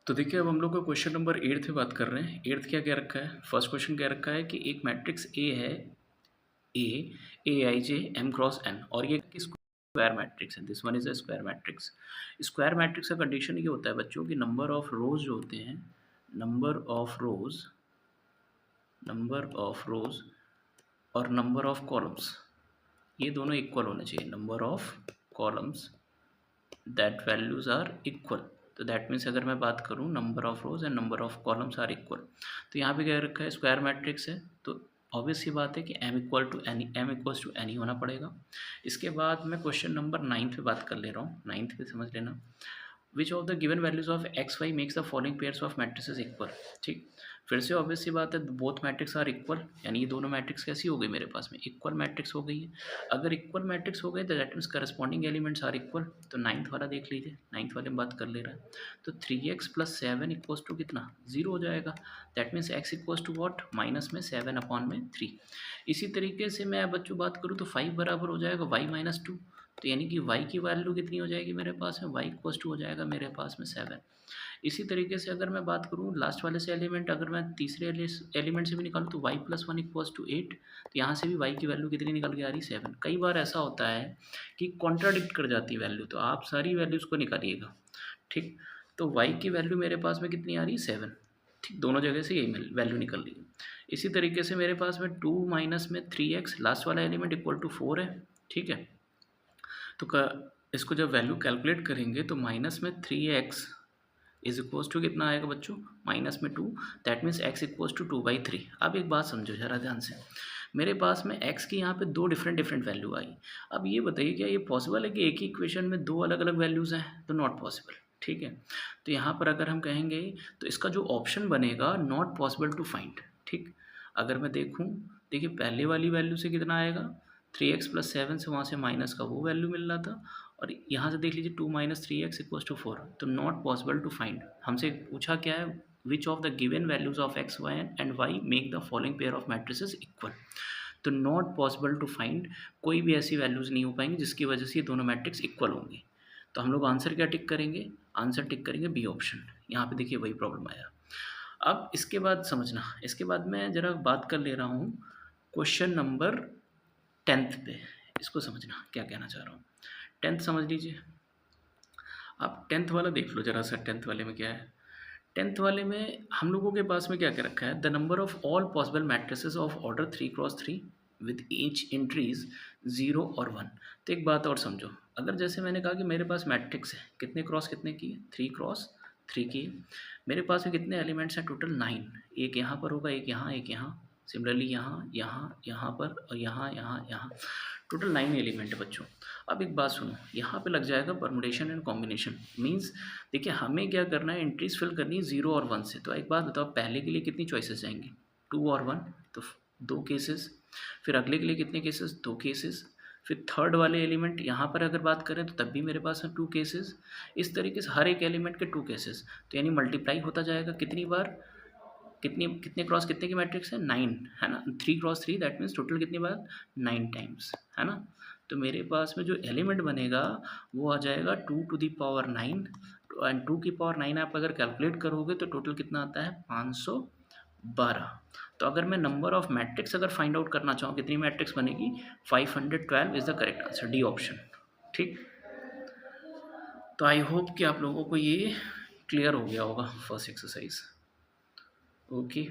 तो देखिए अब हम लोग का क्वेश्चन नंबर 8 पे बात कर रहे हैं। 8 क्या क्या रखा है? फर्स्ट क्वेश्चन क्या रखा है कि एक मैट्रिक्स ए है, ए आई जे एम क्रॉस एन, और ये स्क्वायर मैट्रिक्स है। This one is a square matrix. Square matrix का कंडीशन ये होता है बच्चों कि नंबर ऑफ रोज जो होते हैं, नंबर ऑफ रोज और नंबर ऑफ कॉलम्स, ये दोनों इक्वल होने चाहिए। Number of columns that values are equal. तो दैट मीन्स अगर मैं बात करूँ number of rows and number of columns are equal, तो यहाँ पे क्या रखा है? स्क्वायर मैट्रिक्स है, तो ऑब्वियस सी बात है कि m इक्वल्स टू एनी होना पड़ेगा। इसके बाद मैं क्वेश्चन नंबर 9 पे बात कर ले रहा हूँ। 9 पे समझ लेना। Which of the given values of x y makes the following pairs of matrices equal. ठीक, फिर से ऑब्वियस सी बात है, बोथ मैट्रिक्स आर इक्वल, यानी ये दोनों मैट्रिक्स कैसी हो गई मेरे पास में? इक्वल मैट्रिक्स हो गई है। अगर इक्वल मैट्रिक्स हो गए तो that means corresponding elements are equal. तो 9th वाला देख लीजिए, 9th वाले में बात कर ले रहा है, तो 3x + 7 इक्वल्स टू कितना? 0 हो जाएगा। That means x equals to what? Minus में 7/3। इसी तरीके से मैं बच्चों बात करूँ तो 5 बराबर हो जाएगा y - 2। तो यानी कि y की वैल्यू कितनी हो जाएगी मेरे पास में? y इक्वल्स टू हो जाएगा मेरे पास में 7। इसी तरीके से अगर मैं बात करूँ लास्ट वाले से एलिमेंट, अगर मैं तीसरे एलिमेंट से भी निकालूँ तो y + 1 इक्वल्स टू 8। तो यहाँ से भी y की वैल्यू कितनी निकल के आ रही? 7। कई बार ऐसा होता है कि कॉन्ट्राडिक्ट कर जाती है वैल्यू, तो आप सारी वैल्यूज़ को निकालिएगा। ठीक, तो y की वैल्यू मेरे पास में कितनी आ रही है? 7। ठीक, दोनों जगह से यही वैल्यू निकल रही है। इसी तरीके से मेरे पास में 2 माइनस में 3x लास्ट वाला एलिमेंट इक्वल टू 4 है। ठीक है, तो इसको जब वैल्यू कैलकुलेट करेंगे तो माइनस में 3x इज इक्वल्स टू कितना आएगा बच्चों? माइनस में 2। That means x equals to 2/3। अब एक बात समझो जरा ध्यान से, मेरे पास में x की यहाँ पे दो डिफरेंट वैल्यू आई। अब ये बताइए क्या ये पॉसिबल है कि एक ही इक्वेशन में दो अलग अलग वैल्यूज़ हैं? तो नॉट पॉसिबल। ठीक है, तो यहाँ पर अगर हम कहेंगे तो इसका जो ऑप्शन बनेगा नॉट पॉसिबल टू फाइंड। ठीक, अगर मैं देखूँ, देखिए पहले वाली वैल्यू से कितना आएगा? 3x + 7 से वहाँ से माइनस का वो वैल्यू मिल रहा था, और यहाँ से देख लीजिए 2 - 3x इक्वल्स टू 4। तो नॉट पॉसिबल टू फाइंड। हमसे पूछा क्या है? विच of the given values of x y and y make the following pair of matrices equal. तो नॉट पॉसिबल टू फाइंड, कोई भी ऐसी वैल्यूज़ नहीं हो पाएंगी जिसकी वजह से ये दोनों मैट्रिक्स इक्वल होंगे। तो हम लोग आंसर क्या टिक करेंगे? आंसर टिक करेंगे बी ऑप्शन। यहाँ पे देखिए वही प्रॉब्लम आया। अब इसके बाद समझना, इसके बाद मैं ज़रा बात कर ले रहा हूँ क्वेश्चन नंबर 10th पे। इसको समझना क्या कहना चाह रहा हूँ। 10th समझ लीजिए आप। 10th वाला देख लो जरा सा, 10th वाले में क्या है? 10th वाले में हम लोगों के पास में क्या क्या रखा है? The number of all possible matrices of order 3x3 with each entries 0 और 1। तो एक बात और समझो, अगर जैसे मैंने कहा कि मेरे पास मैट्रिक्स है, कितने क्रॉस कितने की है? 3x3 की है। मेरे पास में कितने एलिमेंट्स हैं? टोटल 9। एक यहाँ पर होगा, एक यहाँ, एक यहाँ, सिमिलरली यहाँ, यहाँ, यहाँ पर, और यहाँ, यहाँ, यहाँ। टोटल 9 एलिमेंट है बच्चों। अब एक बात सुनो, यहाँ पे लग जाएगा परमुटेशन एंड कॉम्बिनेशन। मीन्स देखिए हमें क्या करना है? एंट्रीज फिल करनी है 0 और 1 से। तो एक बात बताओ, पहले के लिए कितनी चॉइसेस जाएंगी? 2 और 1, तो 2 केसेस। फिर अगले के लिए कितने केसेस? 2 केसेस। फिर थर्ड वाले एलिमेंट यहाँ पर अगर बात करें तो तब भी मेरे पास है 2 केसेस। इस तरीके से हर एक एलिमेंट के 2 केसेस, तो यानी मल्टीप्लाई होता जाएगा कितनी बार? कितने क्रॉस कितने की मैट्रिक्स है? 9 है ना। 3x3 दैट मीन्स टोटल कितनी बार? 9 टाइम्स, है ना। तो मेरे पास में जो एलिमेंट बनेगा वो आ जाएगा 2⁹ एंड 2⁹ आप अगर कैलकुलेट करोगे तो टोटल कितना आता है? 512। तो अगर मैं नंबर ऑफ मैट्रिक्स अगर फाइंड आउट करना चाहूँ कितनी मैट्रिक्स बनेगी? 512 is the correct answer, D option. ठीक, तो आई होप कि आप लोगों को ये क्लियर हो गया होगा फर्स्ट एक्सरसाइज। ओके।